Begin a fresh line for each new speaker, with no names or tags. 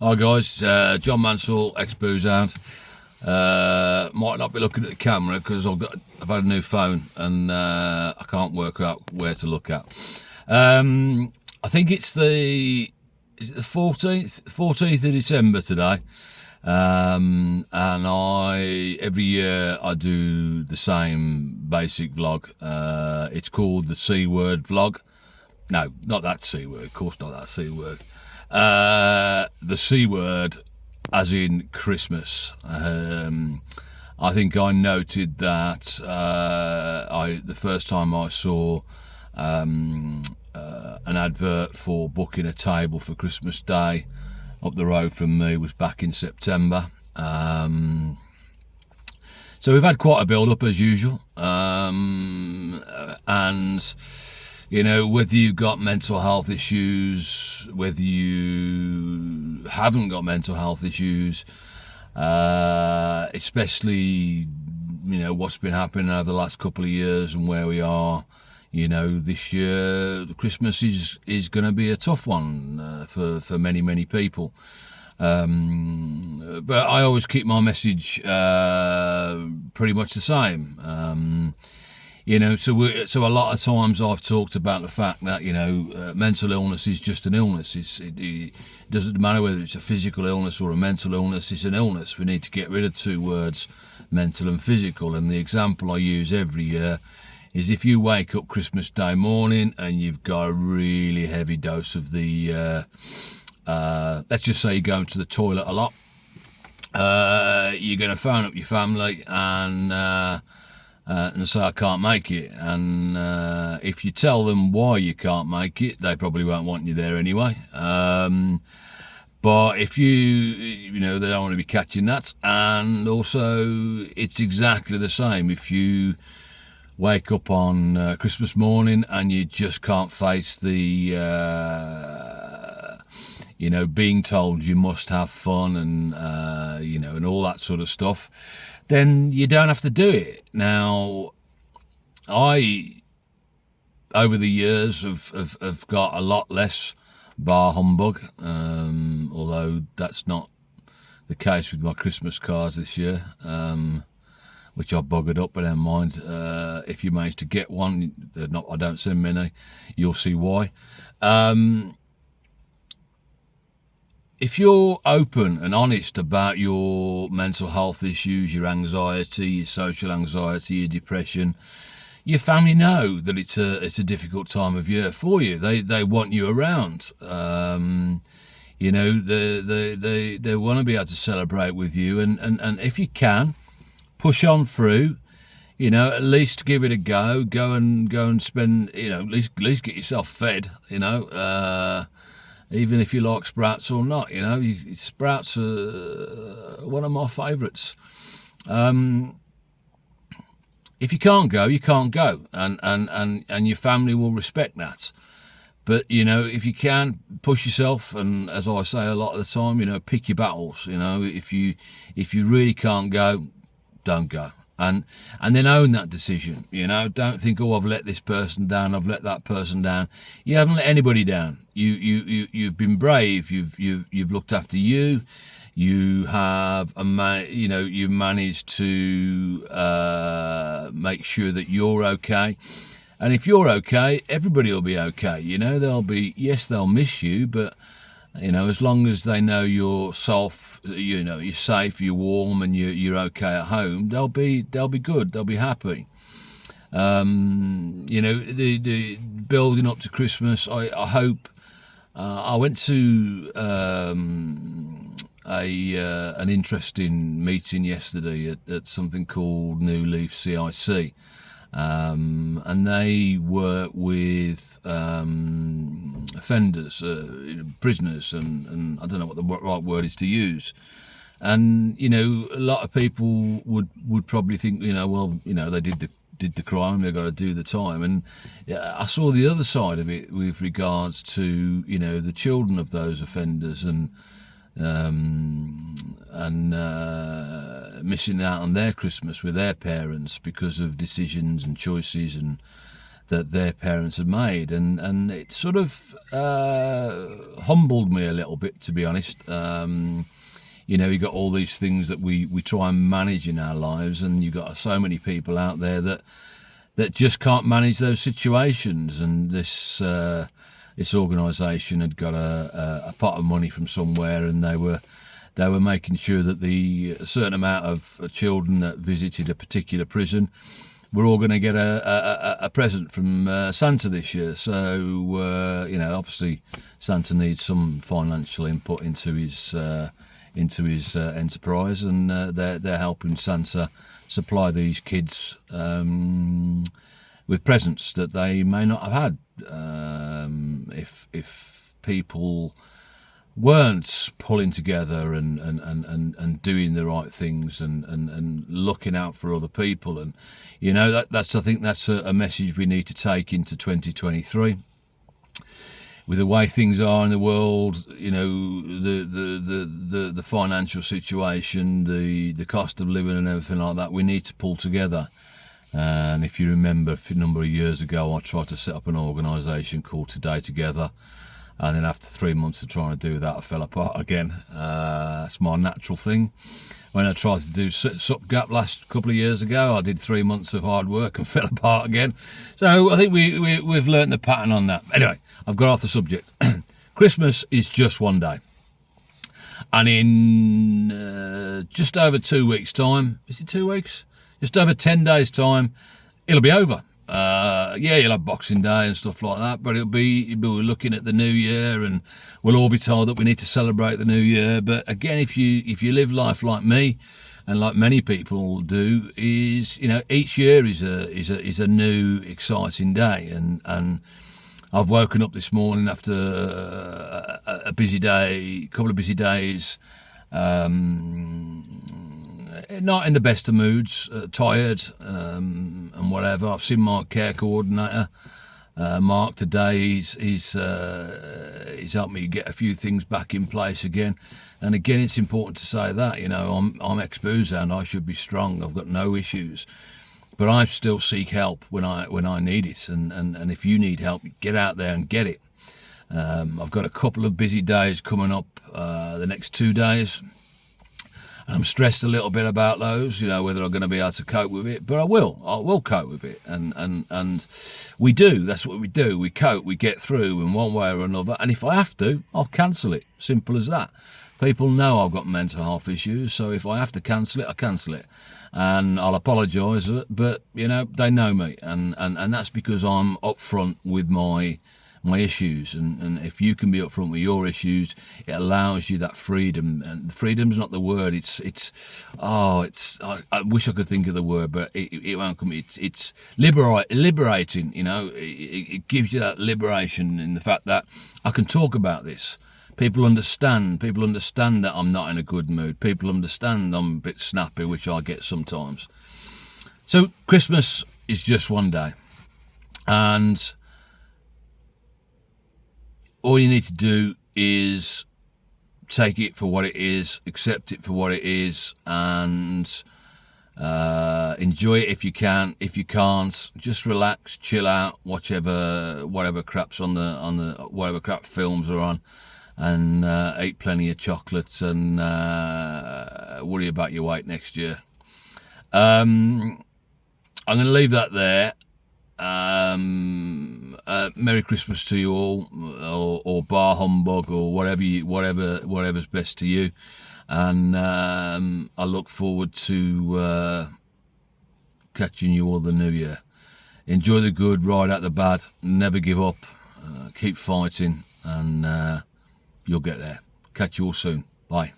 Hi guys, John Mansell, ex-booze hound. Might not be looking at the camera because I've had a new phone and I can't work out where to look at. I think is it the 14th of December today. And every year I do the same basic vlog. It's called the C word vlog. No, not that C word, of course not that C word. The C word as in Christmas. I think I noted that the first time I saw an advert for booking a table for Christmas Day up the road from me was back in September. So we've had quite a build up as usual, and you know, whether you've got mental health issues, whether you haven't got mental health issues, especially, you know, what's been happening over the last couple of years and where we are, you know, this year, Christmas is going to be a tough one for many people. But I always keep my message pretty much the same. You know, so a lot of times I've talked about the fact that, you know, mental illness is just an illness. It doesn't matter whether it's a physical illness or a mental illness, it's an illness. We need to get rid of two words, mental and physical. And the example I use every year is if you wake up Christmas Day morning and you've got a really heavy dose of the, let's just say you're going to the toilet a lot, you're going to phone up your family and say I can't make it, and if you tell them why you can't make it, they probably won't want you there anyway. But if you know, they don't want to be catching that. And also it's exactly the same if you wake up on Christmas morning and you just can't face the you know, being told you must have fun and you know, and all that sort of stuff, then you don't have to do it. Now, I, over the years, have got a lot less bar humbug, although that's not the case with my Christmas cards this year, which I buggered up, but I don't mind. If you manage to get one, I don't send many, you'll see why. If you're open and honest about your mental health issues, your anxiety, your social anxiety, your depression, your family know that it's a difficult time of year for you. They want you around. You know, they want to be able to celebrate with you, and if you can, push on through. You know, at least give it a go. Go and spend. You know, at least get yourself fed. You know. Even if you like sprouts or not, you know, sprouts are one of my favourites. If you can't go, you can't go, and your family will respect that. But you know, if you can, push yourself, and as I say a lot of the time, you know, pick your battles. You know, if you really can't go, don't go. And then own that decision. You know, don't think, oh, I've let this person down, I've let that person down. You haven't let anybody down. You've been brave. You've looked after you. You have you know, you've managed to make sure that you're okay. And if you're okay, everybody will be okay. You know, they'll miss you, but you know, as long as they know you're you know, you're safe, you're warm, and you're okay at home, they'll be good. They'll be happy. You know, the building up to Christmas. I hope. I went to an interesting meeting yesterday at something called New Leaf CIC. And they work with offenders, prisoners, and I don't know what the right word is to use. And you know, a lot of people would probably think, you know, well, you know, they did the crime, they've got to do the time. And I saw the other side of it with regards to, you know, the children of those offenders and missing out on their Christmas with their parents because of decisions and choices and that their parents had made, and it sort of humbled me a little bit, to be honest. You got all these things that we try and manage in our lives, and you've got so many people out there that just can't manage those situations. And this organisation had got a pot of money from somewhere, and they were making sure that the certain amount of children that visited a particular prison were all going to get a present from Santa this year. So obviously Santa needs some financial input into his enterprise, and they're helping Santa supply these kids with presents that they may not have had if people weren't pulling together and doing the right things and looking out for other people. And I think that's a message we need to take into 2023. With the way things are in the world, the financial situation, the cost of living and everything like that, we need to pull together. And if you remember, a number of years ago, I tried to set up an organisation called Today Together, and then after 3 months of trying to do that, I fell apart again. That's my natural thing. When I tried to do SupGap last couple of years ago, I did 3 months of hard work and fell apart again. So I think we've learnt the pattern on that. Anyway, I've got off the subject. Christmas is just one day. And in just over 2 weeks' time, is it 2 weeks? Just over 10 days' time, it'll be over. You'll have Boxing Day and stuff like that, but we're looking at the new year, and we'll all be told that we need to celebrate the new year. But again, if you live life like me, and like many people do, is each year is a new exciting day, and I've woken up this morning after a busy day, couple of busy days. Not in the best of moods, tired, and whatever. I've seen my care coordinator, Mark, today. He's helped me get a few things back in place again. And again, it's important to say that I'm ex-boozer and I should be strong. I've got no issues, but I still seek help when I need it. And if you need help, get out there and get it. I've got a couple of busy days coming up the next 2 days. And I'm stressed a little bit about those, whether I'm going to be able to cope with it, but I will cope with it. And we do, that's what we do. We cope, we get through in one way or another. And if I have to, I'll cancel it. Simple as that. People know I've got mental health issues, so if I have to cancel it, I cancel it. And I'll apologise, but, they know me. And that's because I'm upfront with my issues, and if you can be upfront with your issues, it allows you that freedom. And freedom's not the word. I wish I could think of the word, but it won't come. It's liberating. It gives you that liberation in the fact that I can talk about this. People understand that I'm not in a good mood. People understand I'm a bit snappy, which I get sometimes. So Christmas is just one day, and all you need to do is take it for what it is, accept it for what it is, and enjoy it if you can. If you can't, just relax, chill out, watch whatever crap's on the whatever crap films are on, and eat plenty of chocolates, and worry about your weight next year. I'm going to leave that there. Merry Christmas to you all, or bar humbug, or whatever's best to you, and I look forward to catching you all the new year. Enjoy the good, ride out the bad, never give up, keep fighting, and you'll get there. Catch you all soon. Bye.